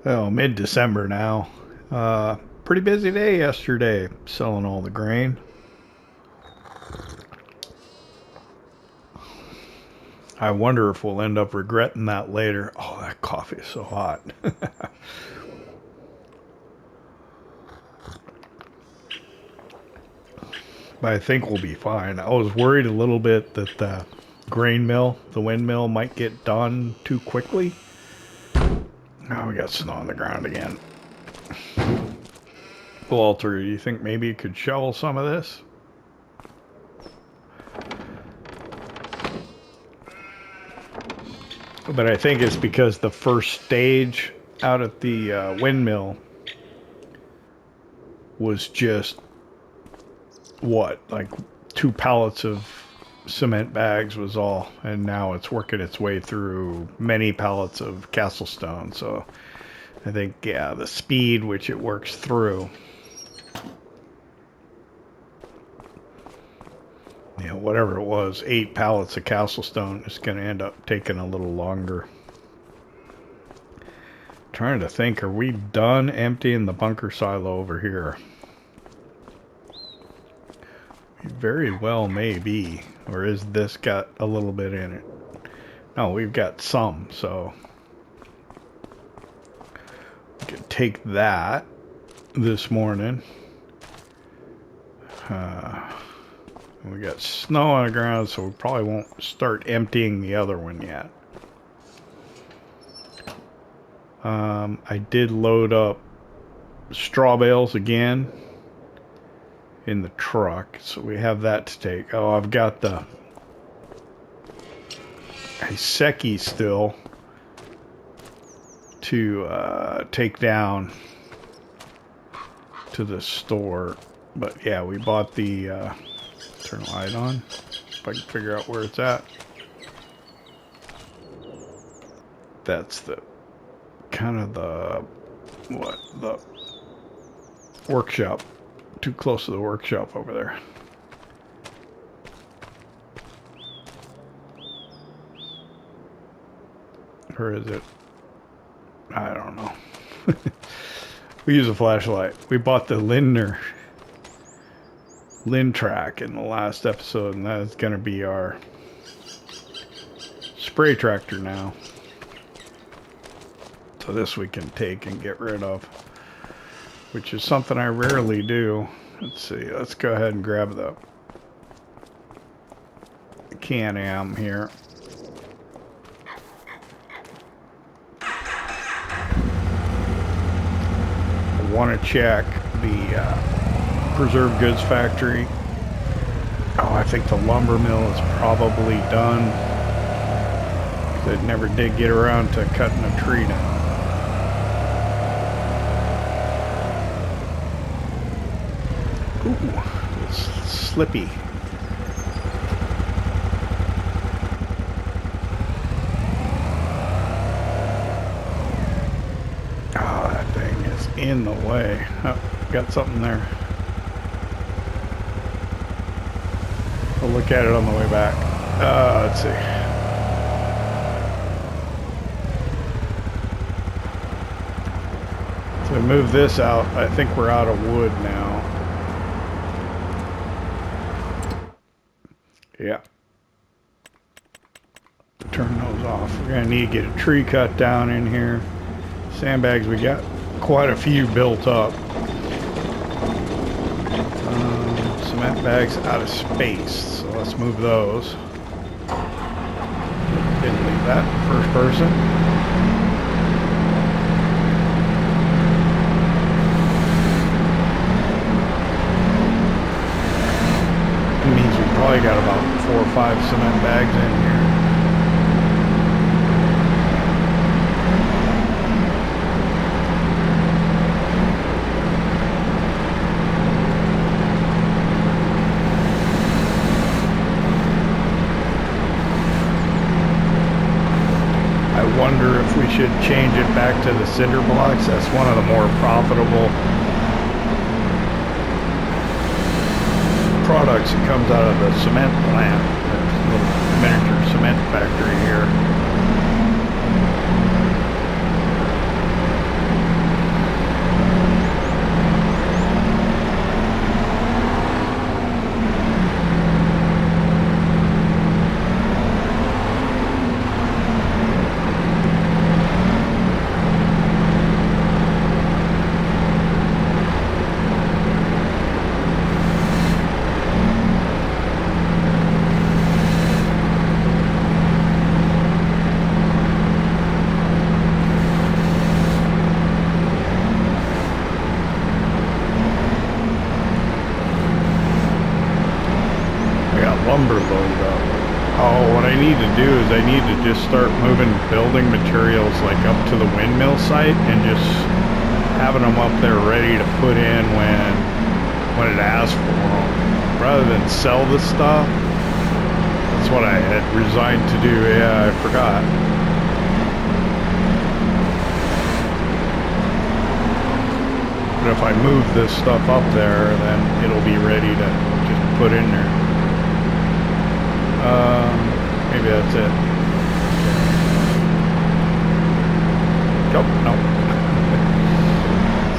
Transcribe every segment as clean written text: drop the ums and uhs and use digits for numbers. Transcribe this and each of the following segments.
Oh, mid-December now. Pretty busy day yesterday, selling all the grain. I wonder if we'll end up regretting that later. Oh, that coffee is so hot. But I think we'll be fine. I was worried a little bit that the grain mill, the windmill, might get done too quickly. Oh, we got snow on the ground again. Walter, do you think maybe you could shovel some of this? But I think it's because the first stage out at the windmill was just, what, like 2 pallets of cement bags was all, and now it's working its way through many pallets of castle stone. So I think, yeah, the speed which it works through, you know, whatever it was, 8 pallets of castle stone is going to end up taking a little longer. Trying to think, are we done emptying the bunker silo over here? We very well may be. Or is this got a little bit in it? No, we've got some, so we could take that this morning. We got snow on the ground, so we probably won't start emptying the other one yet. I did load up straw bales again in the truck, so we have that to take. Oh, I've got the Hiseki still to take down to the store. But yeah, we bought the turn the light on if I can figure out where it's at. That's the kind of the workshop. Too close to the workshop over there. Or is it? I don't know. We use a flashlight. We bought the Lindner Track in the last episode, and that's going to be our spray tractor now. So this we can take and get rid of, which is something I rarely do. Let's see, let's go ahead and grab the Can-Am here. I want to check the preserved goods factory. Oh, I think the lumber mill is probably done. They never did get around to cutting a tree down. Ooh, it's slippy. Oh, that thing is in the way. Oh, got something there. We'll look at it on the way back. Let's see. So move this out. I think we're out of wood now. Yeah. Turn those off. We're gonna need to get a tree cut down in here. Sandbags, we got quite a few built up. Cement bags out of space, so let's move those. Didn't leave that first person. Probably got about 4 or 5 cement bags in here. I wonder if we should change it back to the cinder blocks. That's one of the more profitable products that comes out of the cement plant, the little miniature cement factory here. Lumber load up. Oh, what I need to do is I need to just start moving building materials like up to the windmill site and just having them up there ready to put in when it asks for them, rather than sell the stuff. That's what I had resigned to do. Yeah, I forgot. But if I move this stuff up there, then it'll be ready to just put in there. Maybe that's it. Nope, nope.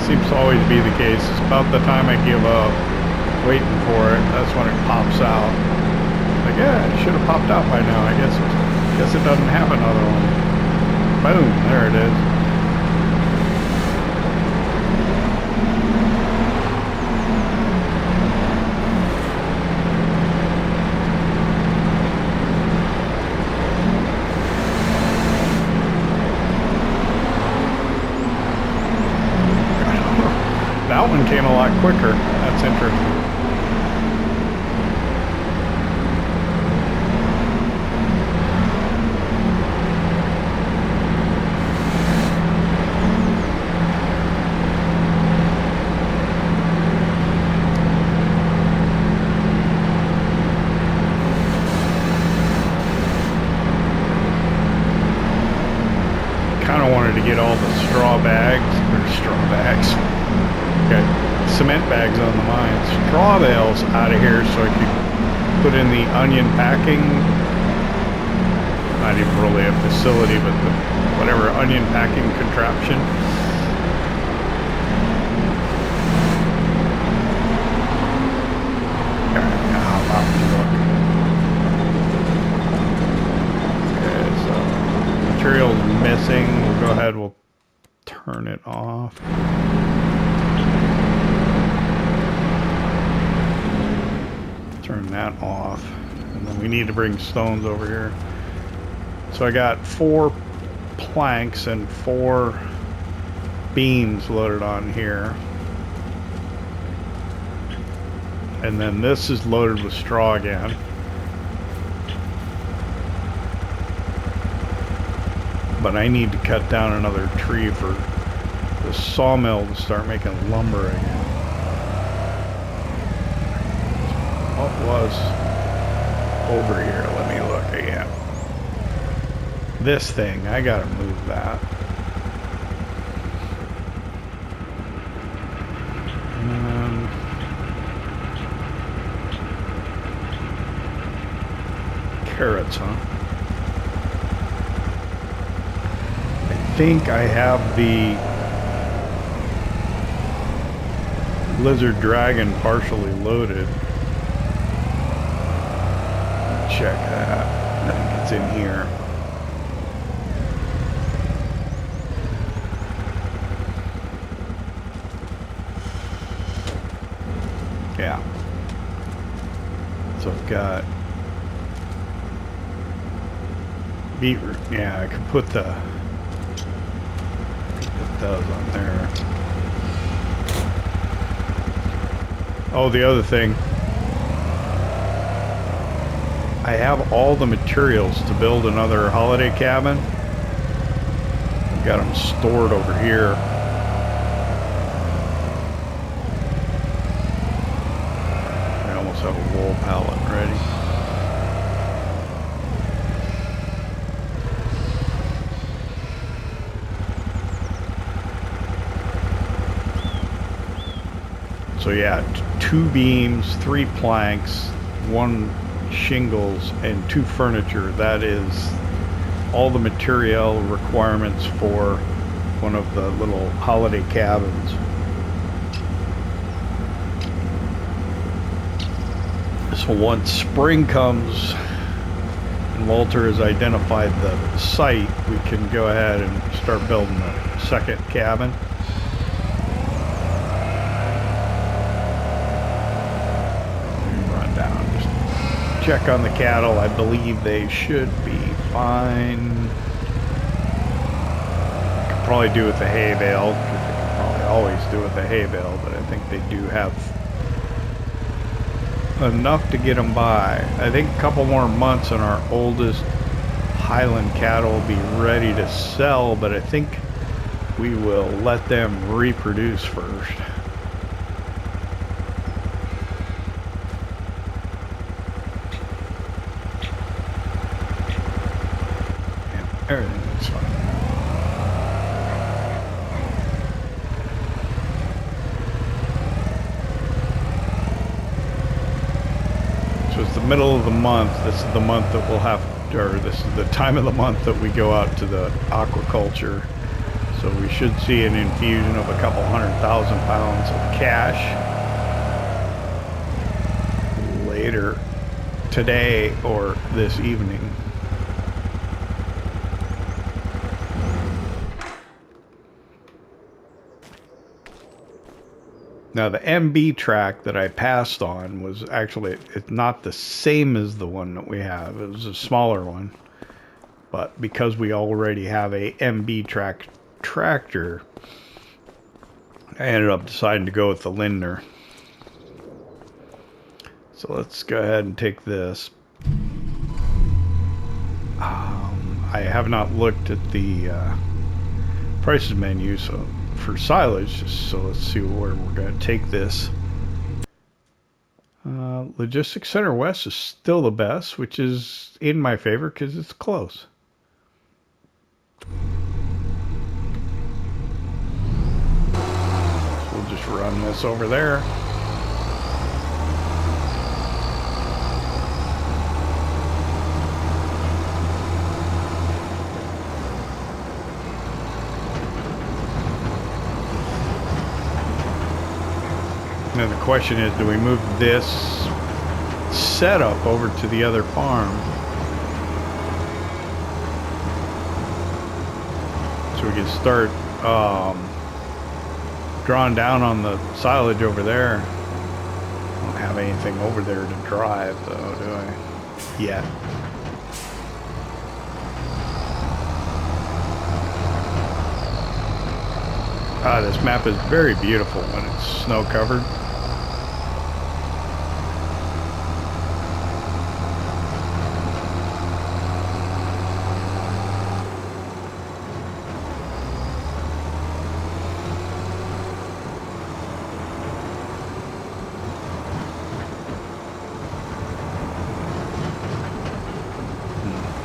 Seems to always be the case. It's about the time I give up waiting for it, that's when it pops out. Like, yeah, it should have popped out by now. I guess it doesn't have another one. Boom, there it is. That one came a lot quicker. That's interesting. Kind of wanted to get all the straw bags. Got cement bags on the mine. Straw bales out of here so I could put in the onion packing. Not even really a facility, but the whatever onion packing contraption. Okay, now look. Okay, so material's missing. We'll go ahead. We'll turn it off. Turn that off, and then we need to bring stones over here. So I got 4 planks and 4 beams loaded on here, and then this is loaded with straw again. But I need to cut down another tree for the sawmill to start making lumber again. What was over here? Let me look again. This thing, I gotta move that. Carrots, huh? I think I have the lizard dragon partially loaded. Check that. I think it's in here. Yeah. So I've got beetroot. Yeah, I could put those on there. Oh, the other thing. I have all the materials to build another holiday cabin. I've got them stored over here. I almost have a wool pallet ready. So yeah, 2 beams, 3 planks, 1 shingles, and 2 furniture. That is all the material requirements for one of the little holiday cabins. So once spring comes and Walter has identified the site, we can go ahead and start building the second cabin. Run down, just check on the cattle. I believe they should be fine. Could probably do with the hay bale, because they can probably always do with the hay bale, but I think they do have enough to get them by. I think a couple more months and our oldest Highland cattle will be ready to sell, but I think we will let them reproduce first. Yeah, everything looks fine. So it's the middle of the month. This is the month that we'll have, or this is the time of the month that we go out to the aquaculture. So we should see an infusion of a couple 100,000 pounds of cash later today or this evening. Now the MB track that I passed on was actually, it's not the same as the one that we have. It was a smaller one. But because we already have a MB track tractor, I ended up deciding to go with the Lindner. So let's go ahead and take this. I have not looked at the prices menu for silage, so let's see where we're going to take this. Logistics Center West is still the best, which is in my favor because it's close. We'll just run this over there. Now the question is, do we move this setup over to the other farm so we can start drawing down on the silage over there? I don't have anything over there to drive though, do I? Yet. This map is very beautiful when it's snow covered.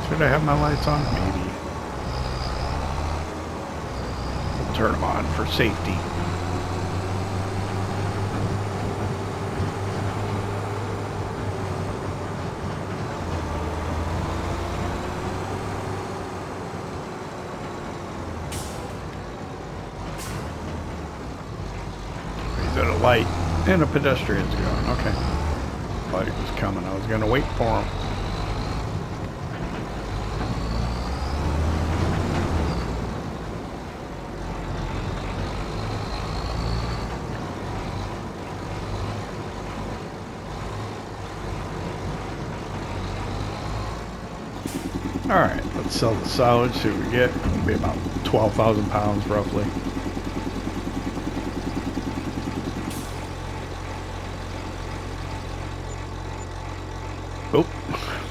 Should I have my lights on? Maybe. We'll turn them on for safety. He's at a light and a pedestrian's going. Okay. Thought he was coming. I was going to wait for him. Alright, let's sell the silage, see what we get. It'll be about 12,000 pounds roughly. Oh,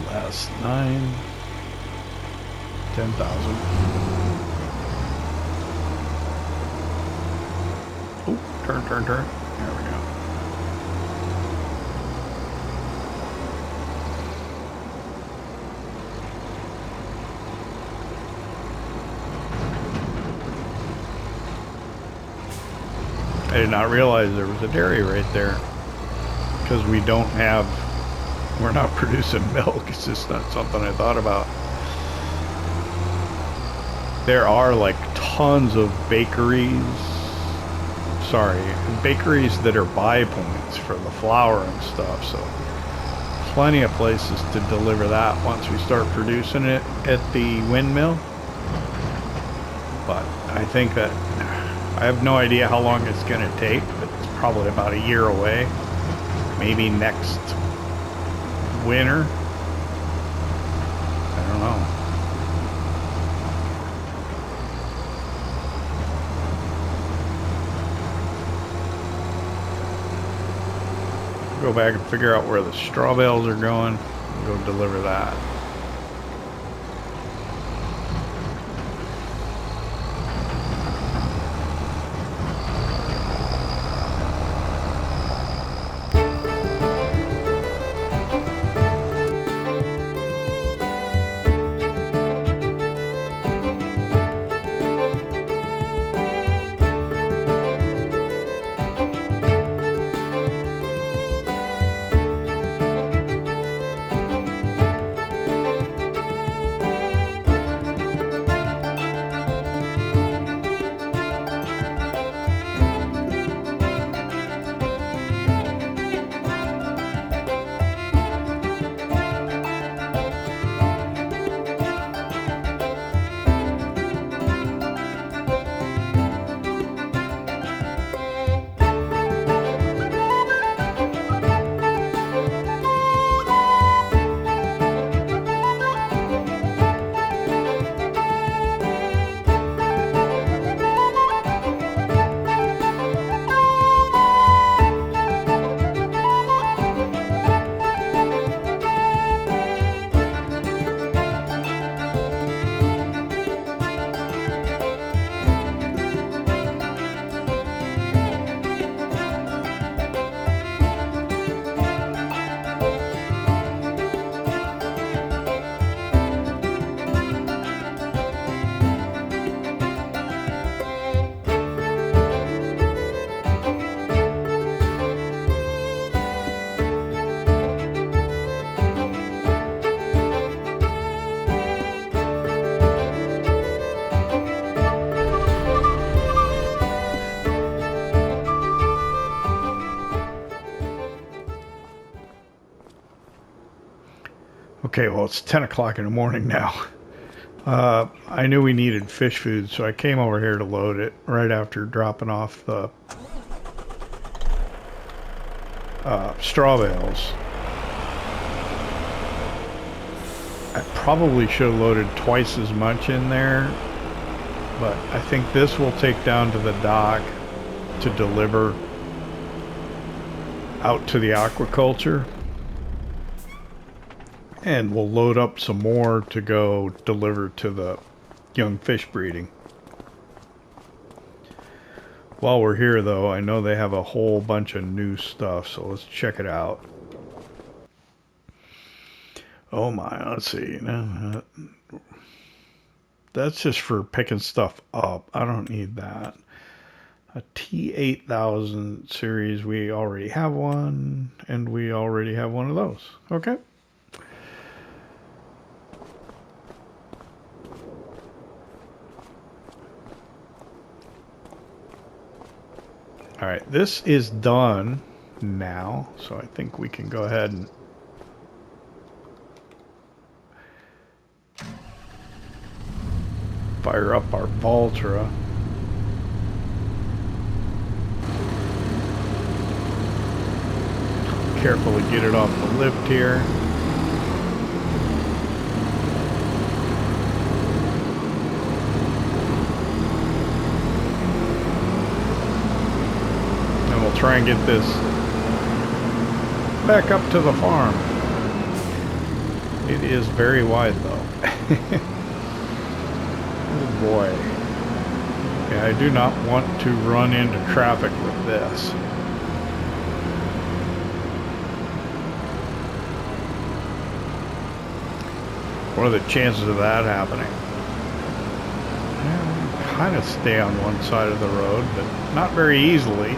last 9, 10,000. Oh, turn. There we go. I did not realize there was a dairy right there. because we're not producing milk. It's just not something I thought about. There are like tons of bakeries that are buy points for the flour and stuff, so plenty of places to deliver that once we start producing it at the windmill. But I think that I have no idea how long it's going to take, but it's probably about a year away, maybe next winter. I don't know. Go back and figure out where the straw bales are going and go deliver that. Okay, well, it's 10 o'clock in the morning now. I knew we needed fish food, so I came over here to load it right after dropping off the straw bales. I probably should have loaded twice as much in there, but I think this will take down to the dock to deliver out to the aquaculture. And we'll load up some more to go deliver to the young fish breeding. While we're here though, I know they have a whole bunch of new stuff, so let's check it out. Oh my, let's see. That's just for picking stuff up. I don't need that. A T8000 series, we already have one, and we already have one of those. Okay. All right, this is done now, so I think we can go ahead and fire up our Valtra. Carefully get it off the lift here. Try and get this back up to the farm. It is very wide though. Oh boy. Yeah, I do not want to run into traffic with this. What are the chances of that happening? Well, kind of stay on one side of the road, but not very easily.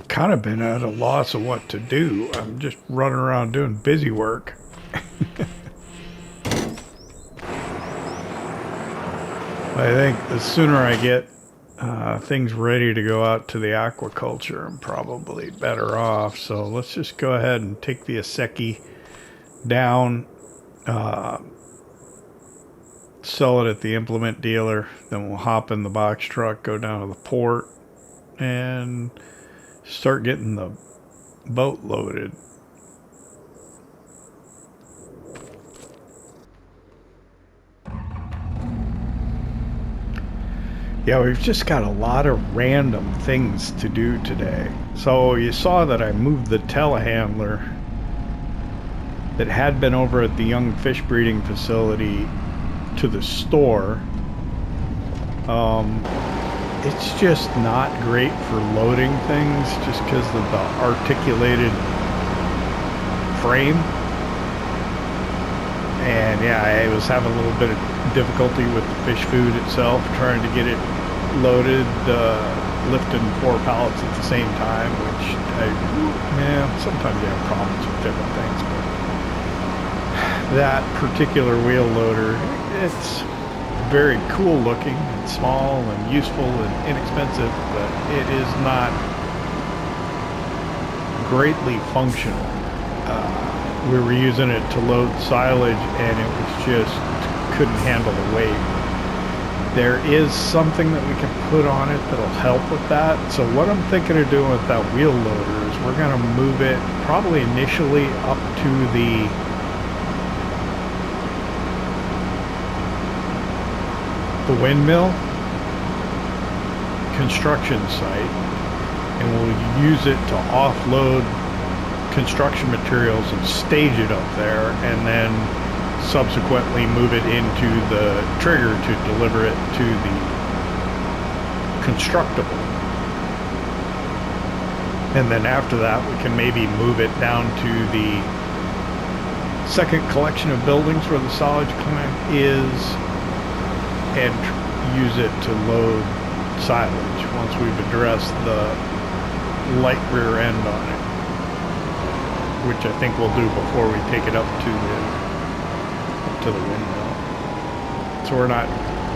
Kind of been at a loss of what to do. I'm just running around doing busy work. I think the sooner I get things ready to go out to the aquaculture, I'm probably better off. So let's just go ahead and take the Aseki down, sell it at the implement dealer, then we'll hop in the box truck, go down to the port, and start getting the boat loaded. Yeah, we've just got a lot of random things to do today. So you saw that I moved the telehandler that had been over at the young fish breeding facility to the store. It's just not great for loading things just because of the articulated frame. And yeah, I was having a little bit of difficulty with the fish food itself, trying to get it loaded, lifting 4 pallets at the same time, which sometimes you have problems with different things, but that particular wheel loader, it's very cool looking and small and useful and inexpensive, but it is not greatly functional. We were using it to load silage and it was just couldn't handle the weight. There is something that we can put on it that'll help with that. So what I'm thinking of doing with that wheel loader is we're going to move it probably initially up to the windmill construction site, and we'll use it to offload construction materials and stage it up there, and then subsequently move it into the trigger to deliver it to the constructible. And then after that we can maybe move it down to the second collection of buildings where the silage plant is and use it to load silage once we've addressed the light rear end on it, which I think we'll do before we take it up to the windmill. So we're not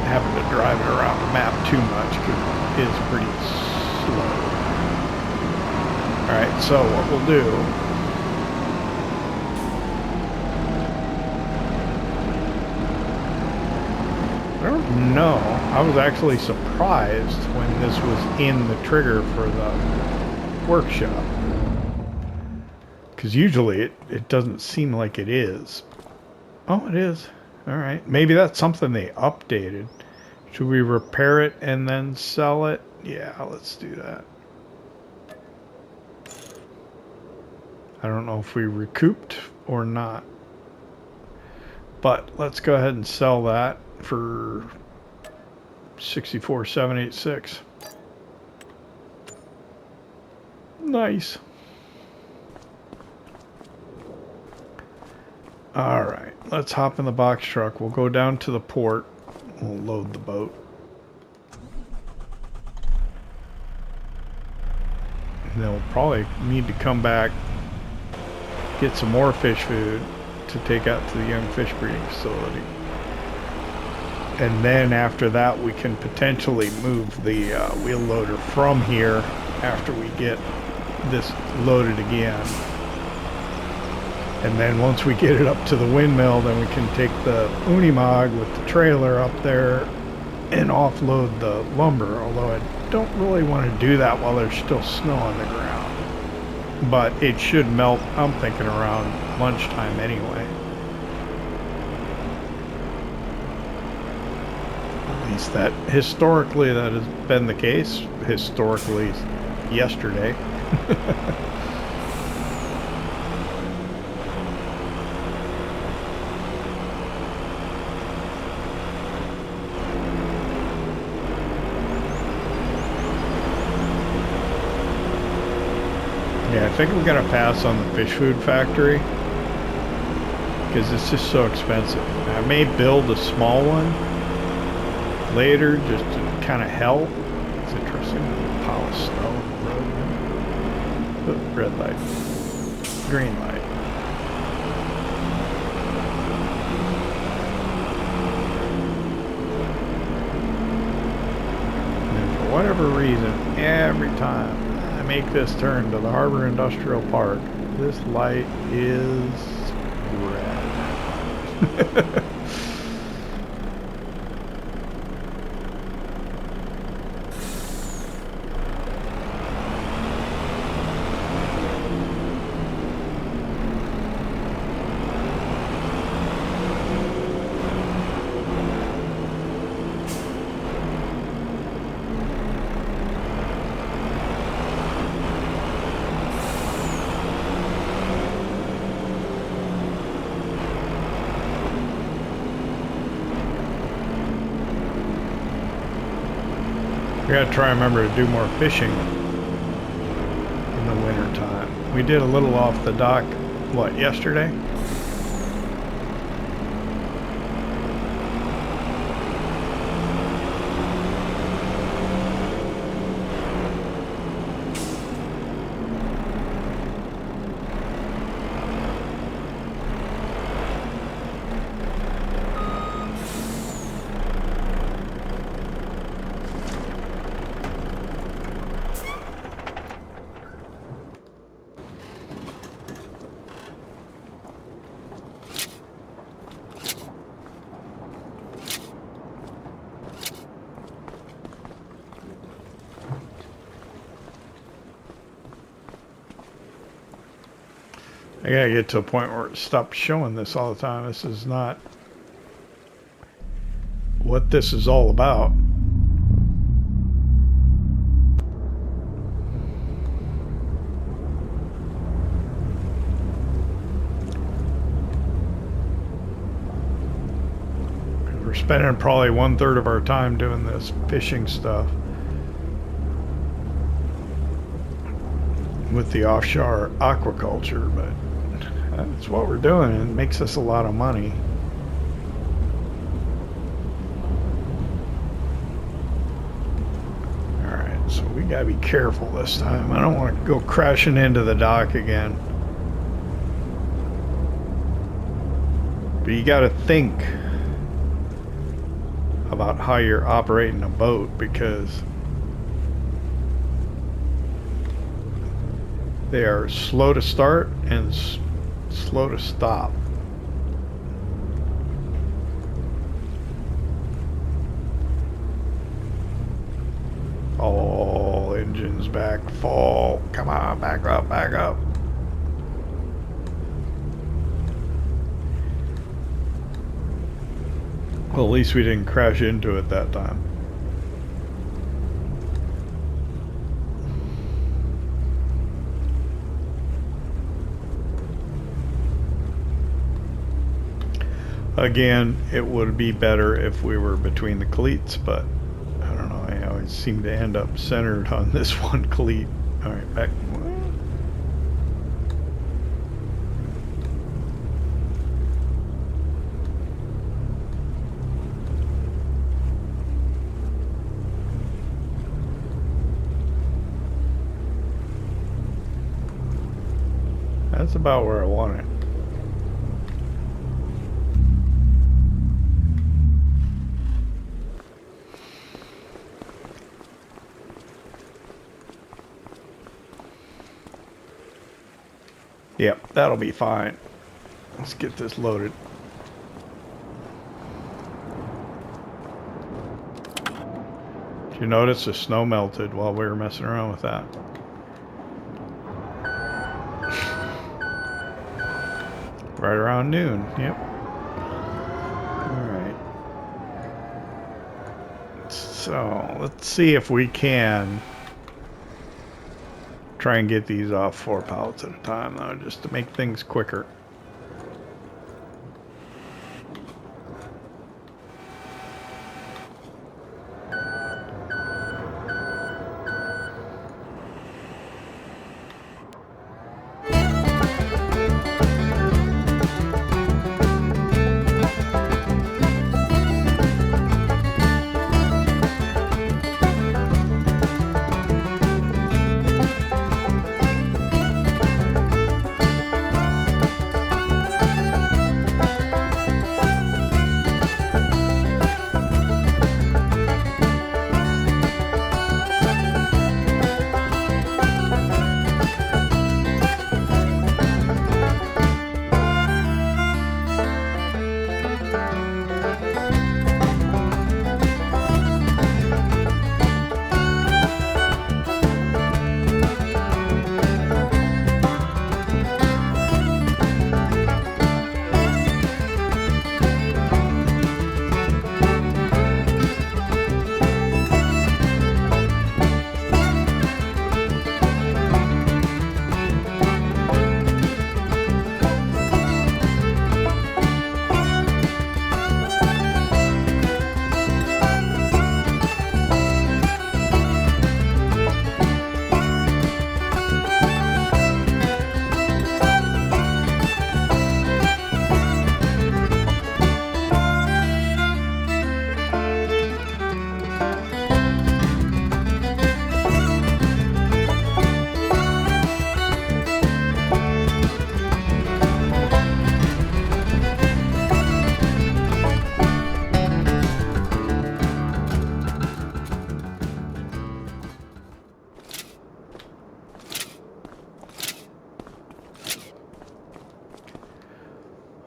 having to drive it around the map too much because it is pretty slow. Alright, so what we'll do I don't know. I was actually surprised when this was in the trigger for the workshop. Because usually it doesn't seem like it is. Oh, it is. Alright. Maybe that's something they updated. Should we repair it and then sell it? Yeah, let's do that. I don't know if we recouped or not. But let's go ahead and sell that for 64,786. Nice. All right, let's hop in the box truck. We'll go down to the port. We'll load the boat. And then we'll probably need to come back, get some more fish food to take out to the young fish breeding facility. And then after that we can potentially move the wheel loader from here after we get this loaded again. And then once we get it up to the windmill, then we can take the Unimog with the trailer up there and offload the lumber, although I don't really want to do that while there's still snow on the ground. But it should melt, I'm thinking, around lunchtime anyway. At least that, historically, that has been the case. Historically, yesterday. Yeah, I think we're going to pass on the fish food factory because it's just so expensive. I may build a small one later just to kind of help. It's interesting, a pile of snow on the road. Red light. Green light. And for whatever reason, every time I make this turn to the Harbor Industrial Park, this light is red. We gotta try and remember to do more fishing in the winter time. We did a little off the dock, what, yesterday? I gotta get to a point where it stops showing this all the time. This is not what this is all about. We're spending probably 1/3 of our time doing this fishing stuff with the offshore aquaculture, but that's what we're doing, and it makes us a lot of money. Alright, so we gotta be careful this time. I don't want to go crashing into the dock again. But you gotta think about how you're operating a boat, because they are slow to start and slow to stop. All engines back full. Come on, back up, back up. Well, at least we didn't crash into it that time. Again, it would be better if we were between the cleats, but I don't know, I always seem to end up centered on this one cleat. Alright, back. That's about where I want it. Yep, that'll be fine. Let's get this loaded. Did you notice the snow melted while we were messing around with that? Right around noon, yep. Alright. So, let's see if we can try and get these off 4 pallets at a time, though, just to make things quicker.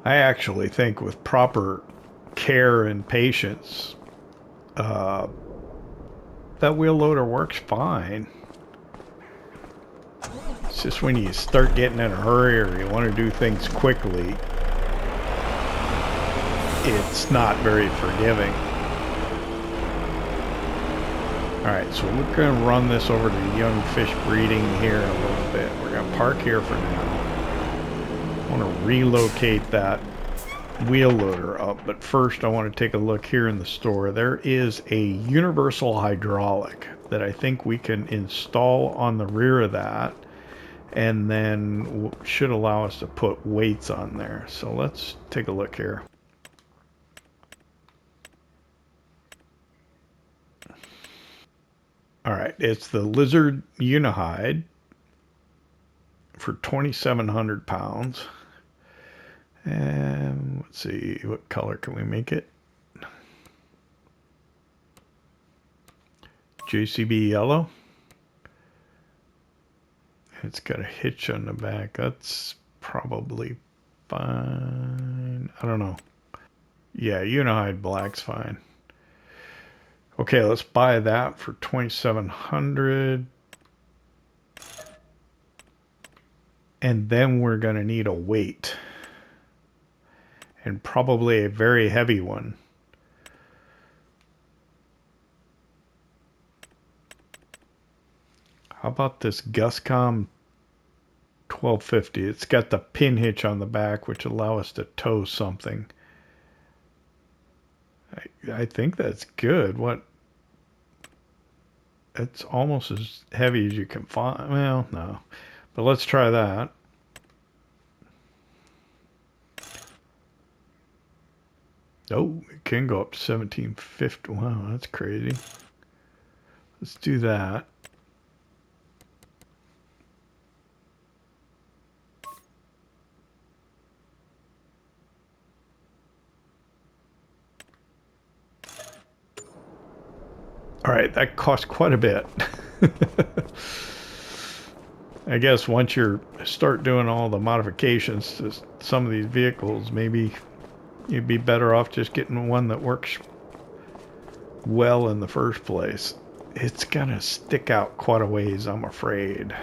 I actually think with proper care and patience, that wheel loader works fine. It's just when you start getting in a hurry or you want to do things quickly, it's not very forgiving. Alright, so we're going to run this over to young fish breeding here a little bit. We're going to park here for now. I want to relocate that wheel loader up, but first I want to take a look here in the store. There is a universal hydraulic that I think we can install on the rear of that, and then should allow us to put weights on there. So let's take a look here. Alright, it's the Lizard Unihide for 2,700 pounds. And let's see, what color can we make it? JCB yellow. It's got a hitch on the back. That's probably fine. I don't know. Yeah, Unihide black's fine. Okay, let's buy that for 2,700. And then we're going to need a weight. And probably a very heavy one. How about this Guscom 1250? It's got the pin hitch on the back, which allow us to tow something. I think that's good. What? It's almost as heavy as you can find. Well, no. But let's try that. Oh, it can go up to 1750. Wow, that's crazy. Let's do that. All right, that cost quite a bit. I guess once you start doing all the modifications to some of these vehicles, maybe you'd be better off just getting one that works well in the first place. It's gonna stick out quite a ways, I'm afraid.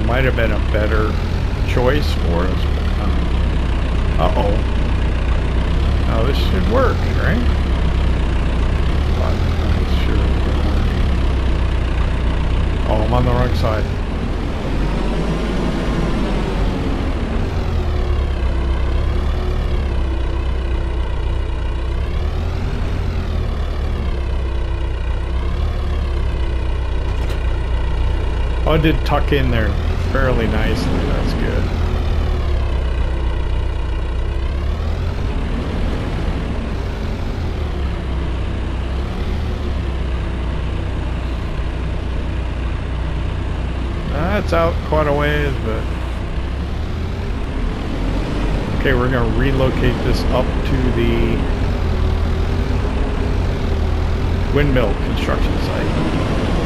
Might have been a better choice for us. Uh-oh. Now this should work, right? I'm not sure. Oh, I'm on the wrong side. Oh, I did tuck in there fairly nicely. That's good. That's out quite a ways, but okay, we're going to relocate this up to the windmill construction site.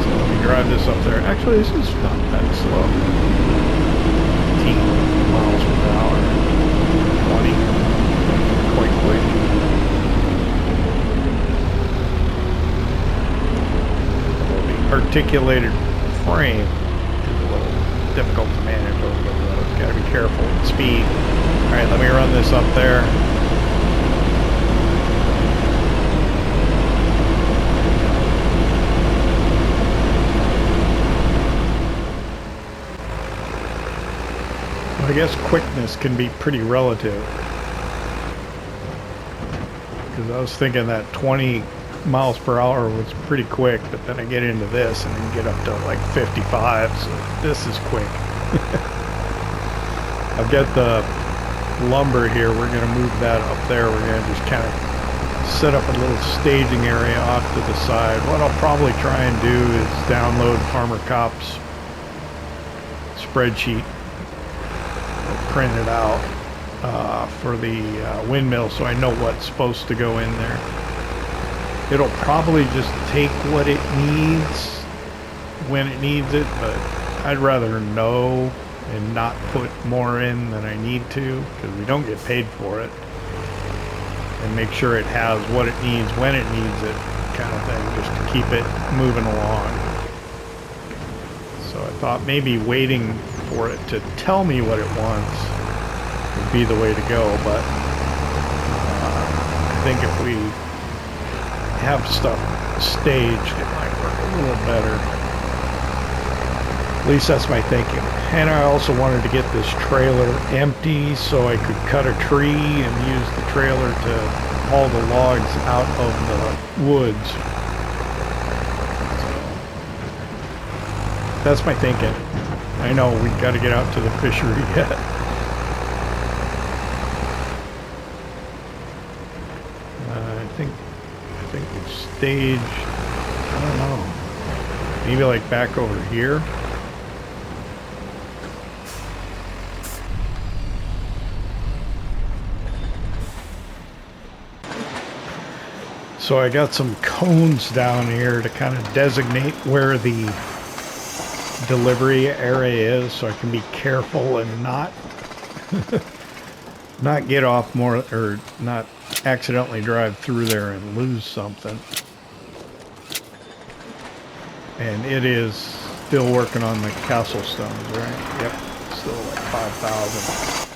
So let me drive this up there. Actually, this is not that slow. 18 miles per hour. 20. Quite quick. Well, the articulated frame is a little difficult to manage over the road. Gotta be careful with speed. Alright, let me run this up there. I guess quickness can be pretty relative. Because I was thinking that 20 miles per hour was pretty quick, but then I get into this and then get up to like 55, so this is quick. I've got the lumber here. We're going to move that up there. We're going to just kind of set up a little staging area off to the side. What I'll probably try and do is download Farmer Cop's spreadsheet it printed out for the windmill, so I know what's supposed to go in there. It'll probably just take what it needs when it needs it, but I'd rather know and not put more in than I need to, because we don't get paid for it, and make sure it has what it needs when it needs it, kind of thing, just to keep it moving along. So I thought maybe waiting for it to tell me what it wants would be the way to go, but I think if we have stuff staged, it might work a little better. At least that's my thinking. And I also wanted to get this trailer empty so I could cut a tree and use the trailer to haul the logs out of the woods. So that's my thinking. I know we got to get out to the fishery yet. I think we've staged, I don't know, maybe like back over here. So I got some cones down here to kind of designate where the delivery area is, so I can be careful and not not get off more, or not accidentally drive through there and lose something. And it is still working on the castle stones, right? Yep, still like 5,000.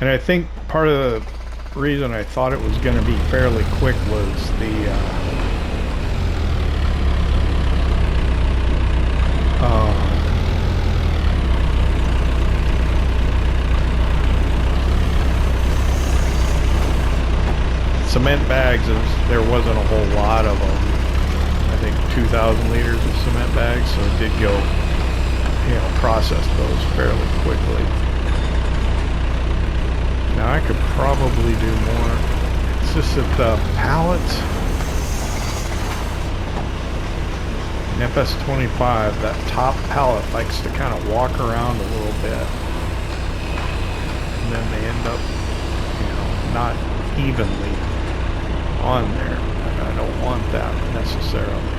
And I think part of the reason I thought it was going to be fairly quick was the cement bags. There wasn't a whole lot of them. I think 2,000 liters of cement bags, so it did go, you know, process those fairly quickly. Now I could probably do more. It's just that the pallets in FS25, that top pallet likes to kind of walk around a little bit, and then they end up, you know, not evenly on there. And I don't want that necessarily.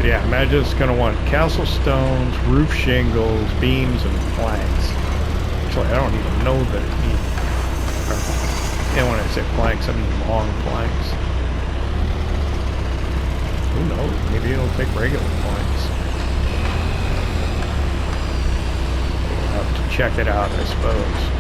Yeah, imagine it's going to want castle stones, roof shingles, beams, and planks. Actually, I don't even know that it needs... And when I say planks, I mean long planks. Who knows? Maybe it'll take regular planks. We'll have to check it out, I suppose.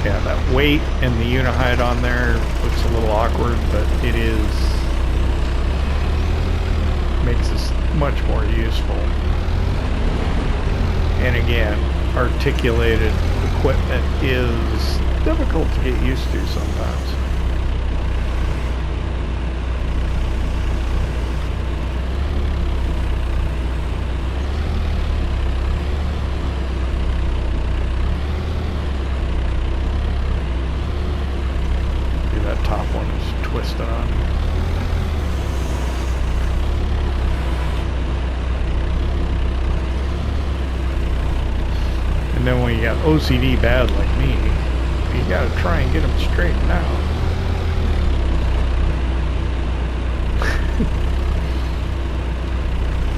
Yeah, that weight and the unihide on there looks a little awkward, but it makes this much more useful. And again, articulated equipment is difficult to get used to sometimes. And then when you got OCD bad like me, you gotta try and get them straightened out.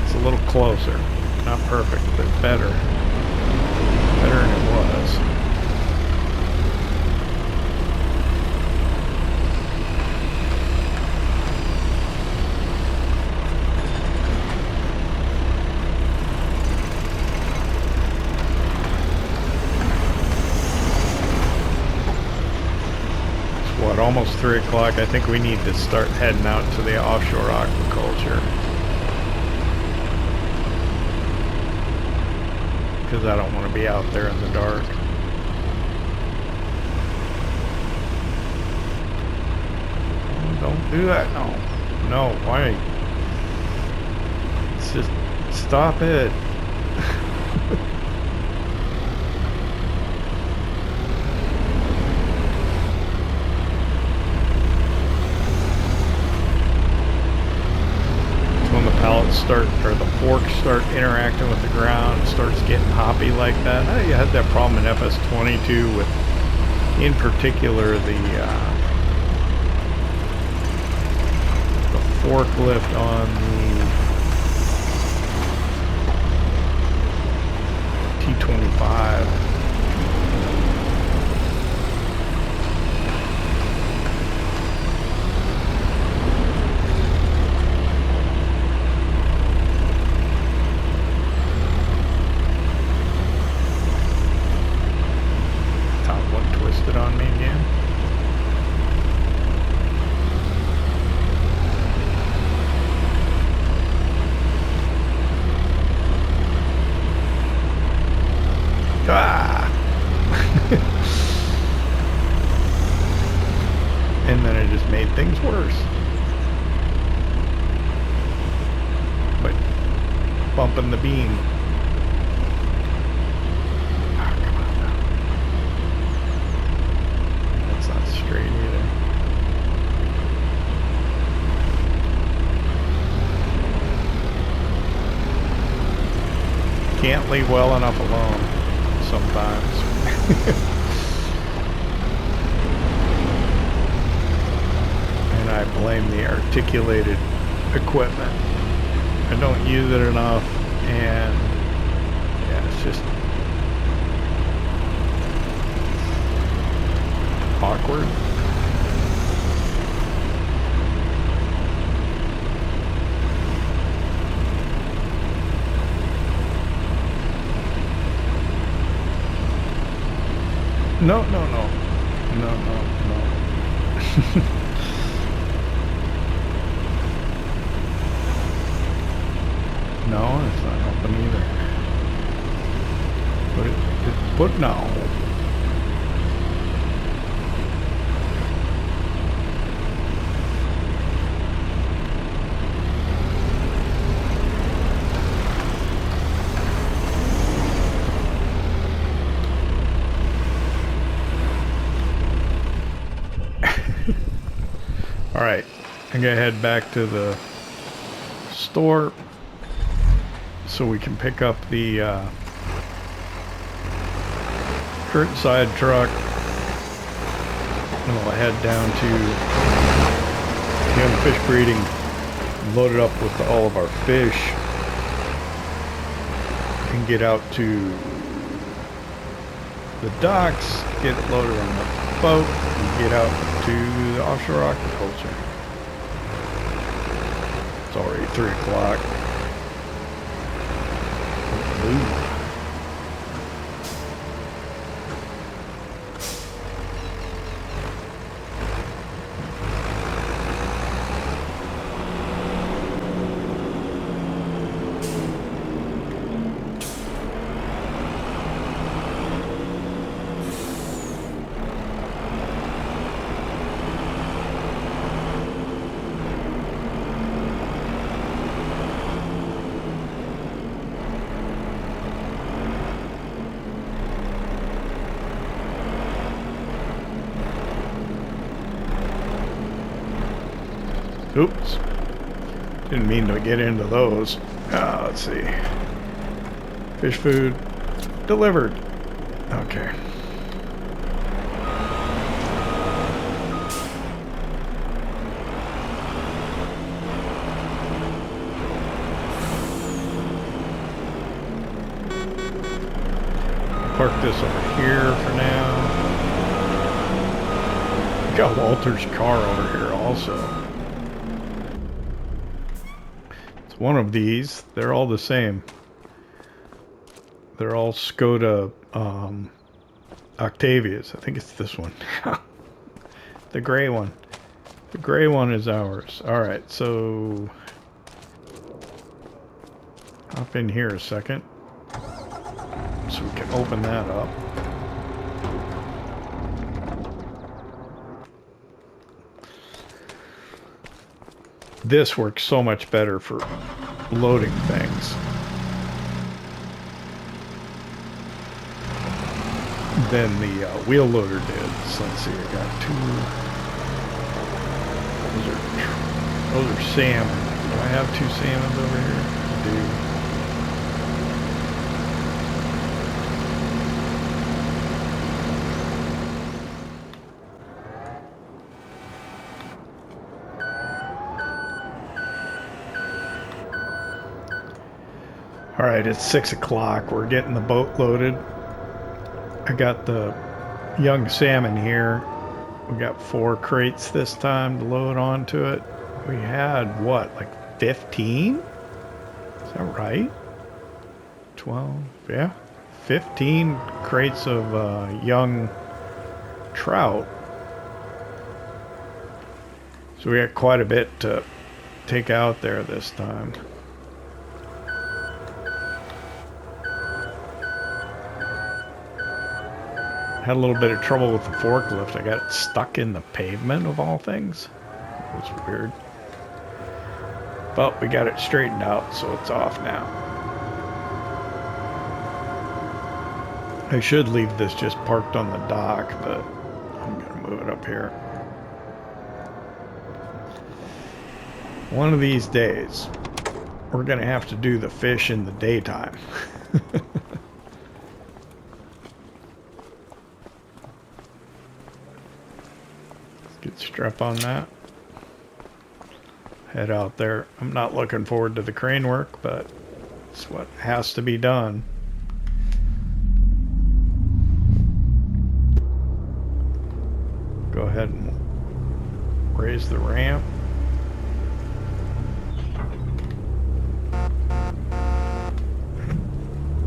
It's a little closer. Not perfect, but better. Better than it was. almost 3 o'clock. I think we need to start heading out to the offshore aquaculture. Because I don't want to be out there in the dark. Oh, don't do that. No. No, why? It's just stop it. Pallets start, or the forks start interacting with the ground, it starts getting hoppy like that. I had that problem in FS22 with, in particular, the forklift on the T25. On me again. Ah! And then it just made things worse. But bumping the beam. Straight either. Can't leave well enough alone sometimes. And I blame the articulated equipment. I don't use it enough, and yeah, it's just awkward. No, no, no. No, no, no. No, it's not helping either. But no. Alright, I'm gonna head back to the store so we can pick up the curtain side truck, and we'll head down to Young Fish Breeding, load it up with all of our fish, and get out to the docks, get it loaded on the boat, and get out to the offshore aquaculture. It's already 3 o'clock. Oops. Didn't mean to get into those. Let's see. Fish food delivered. Okay. Park this over here for now. Got Walter's car over here also. One of these, they're all the same. They're all Skoda Octavias. I think it's this one. the gray one. The gray one is ours. Alright, so... hop in here a second. So we can open that up. This works so much better for loading things than the wheel loader did. So let's see, I got two. Those are salmon. Do I have two salmons over here? I do. All right, it's 6 o'clock. We're getting the boat loaded. I got the young salmon here. We got 4 crates this time to load onto it. We had, what, like 15? Is that right? 12, yeah. 15 crates of young trout. So we got quite a bit to take out there this time. Had a little bit of trouble with the forklift. I got it stuck in the pavement of all things. It was weird. But we got it straightened out, so it's off now. I should leave this just parked on the dock, but I'm gonna move it up here. One of these days, we're gonna have to do the fish in the daytime. Get strap on that. Head out there. I'm not looking forward to the crane work, but it's what has to be done. Go ahead and raise the ramp.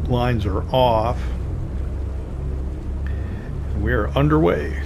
Lines are off. We are underway.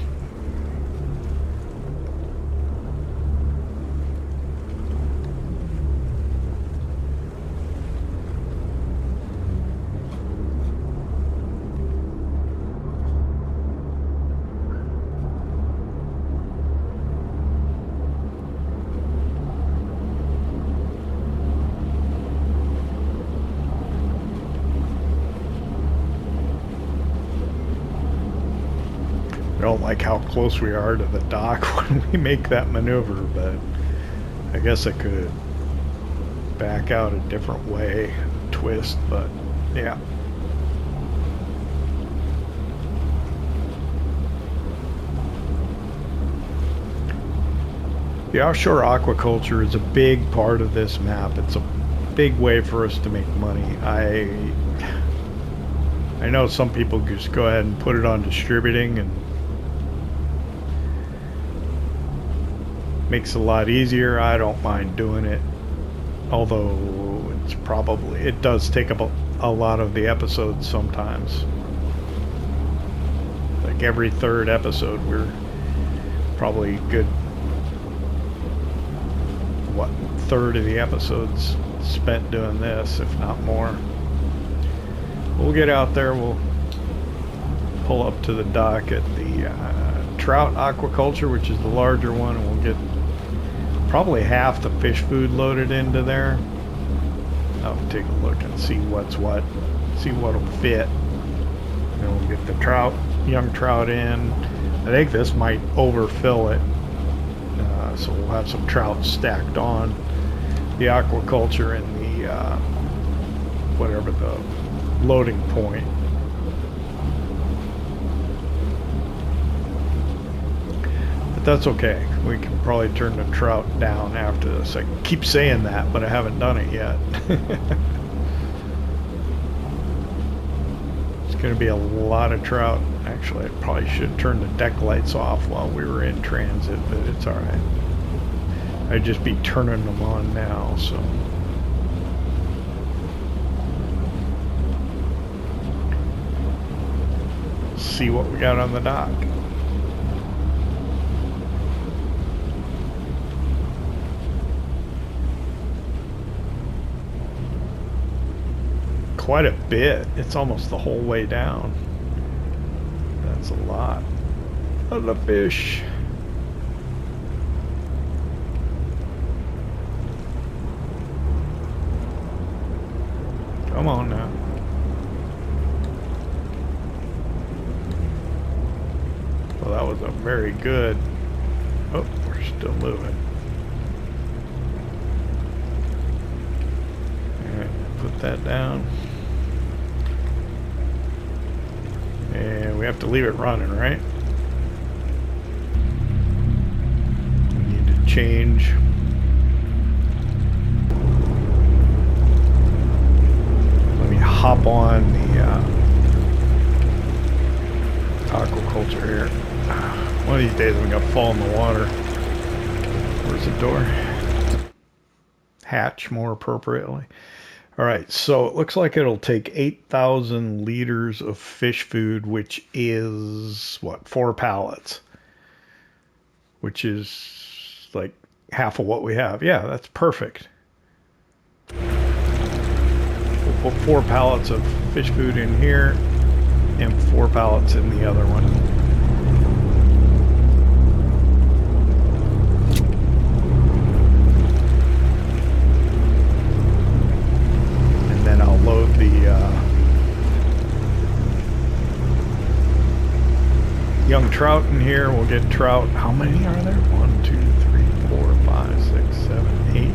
I don't like how close we are to the dock when we make that maneuver, but I guess I could back out a different way, twist, but yeah. The offshore aquaculture is a big part of this map. It's a big way for us to make money. I know some people just go ahead and put it on distributing, and makes it a lot easier. I don't mind doing it, although it does take up a lot of the episodes sometimes. Like every third episode, we're probably good, what, third of the episodes spent doing this, if not more. We'll get out there, we'll pull up to the dock at the trout aquaculture, which is the larger one, and we'll get probably half the fish food loaded into there. I'll take a look and see what's what, see what'll fit. And then we'll get the trout, young trout in. I think this might overfill it, so we'll have some trout stacked on the aquaculture and the whatever the loading point. That's okay. We can probably turn the trout down after this. I keep saying that, but I haven't done it yet. It's going to be a lot of trout. Actually, I probably should turn the deck lights off while we were in transit, but it's alright. I'd just be turning them on now, so. See what we got on the dock. quite a bit. It's almost the whole way down. That's a lot of the fish. Come on now. Well, that was a very good... Oh, we're still moving. Alright, put that down. And we have to leave it running, right? We need to change. Let me hop on the aquaculture here. One of these days I'm gonna fall in the water. Where's the door? Hatch, more appropriately. All right, so it looks like it'll take 8,000 liters of fish food, which is what, 4 pallets, which is like half of what we have. Yeah, that's perfect. We'll put 4 pallets of fish food in here and 4 pallets in the other one. Load the young trout in here. We'll get trout. How many are there? 1, 2, 3, 4, 5, 6, 7, 8.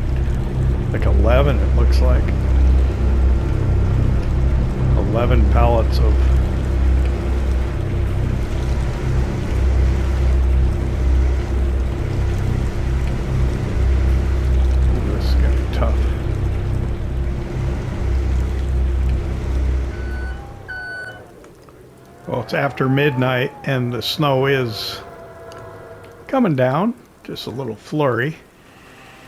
Like 11, it looks like. 11 pallets of ooh, this is gonna be tough. Well, it's after midnight and the snow is coming down, just a little flurry.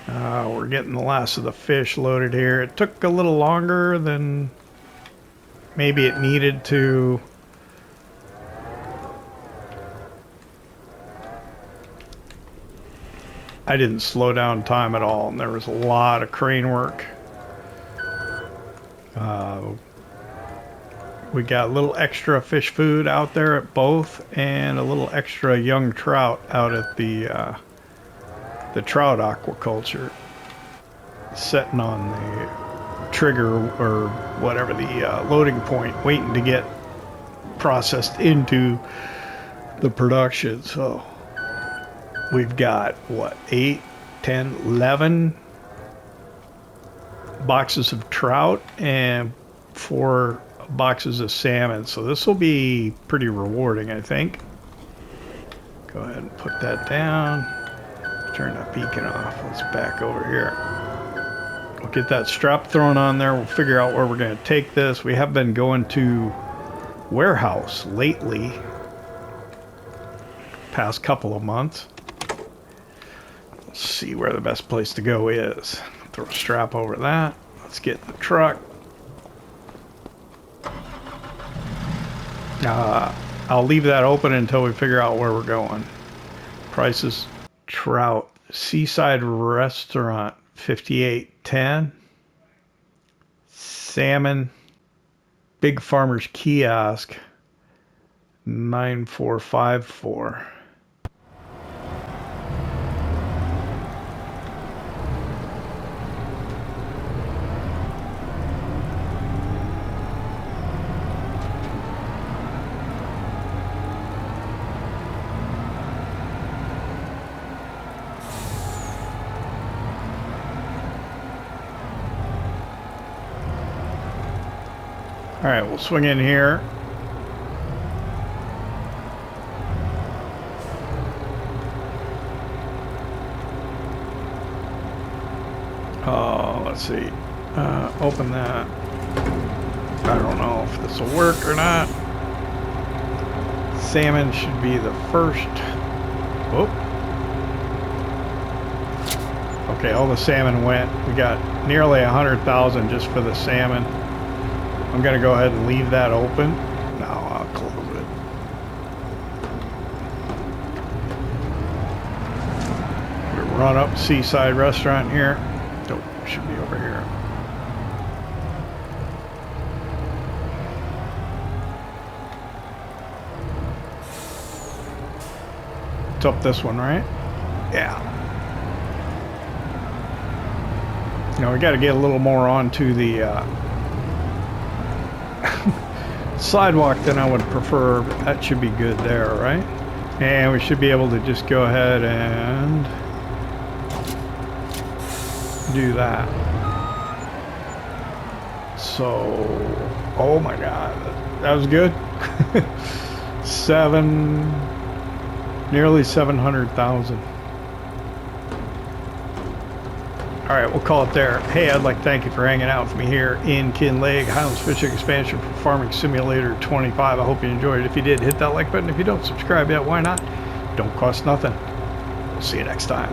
We're getting the last of the fish loaded here. It took a little longer than maybe it needed to. I didn't slow down time at all, and there was a lot of crane work. We got a little extra fish food out there at both, and a little extra young trout out at the trout aquaculture, sitting on the trigger or whatever, the loading point, waiting to get processed into the production. So we've got what, 8, 10, 11 boxes of trout and 4 boxes of salmon, so this will be pretty rewarding, I think. Go ahead and put that down. Turn that beacon off. Let's back over here. We'll get that strap thrown on there. We'll figure out where we're going to take this. We have been going to warehouse lately, past couple of months. Let's see where the best place to go is. Throw a strap over that. Let's get in the truck. I'll leave that open until we figure out where we're going. Prices: trout, seaside restaurant, $58.10. Salmon, big farmer's kiosk, $9.454. All right, we'll swing in here. Oh, let's see. Open that. I don't know if this will work or not. Salmon should be the first. Oh. Okay, all the salmon went. We got nearly 100,000 just for the salmon. I'm going to go ahead and leave that open. No, I'll close it. We run up Seaside Restaurant here. Oh, should be over here. It's up this one, right? Yeah. Now we got to get a little more onto the sidewalk than I would prefer. But that should be good there, right? And we should be able to just go ahead and do that. So, oh my God, that was good. Nearly 700,000. All right, we'll call it there. Hey, I'd like to thank you for hanging out with me here in Kinlaig, Highlands Fishing Expansion for Farming Simulator 25. I hope you enjoyed it. If you did, hit that like button. If you don't subscribe yet, why not? Don't cost nothing. We'll see you next time.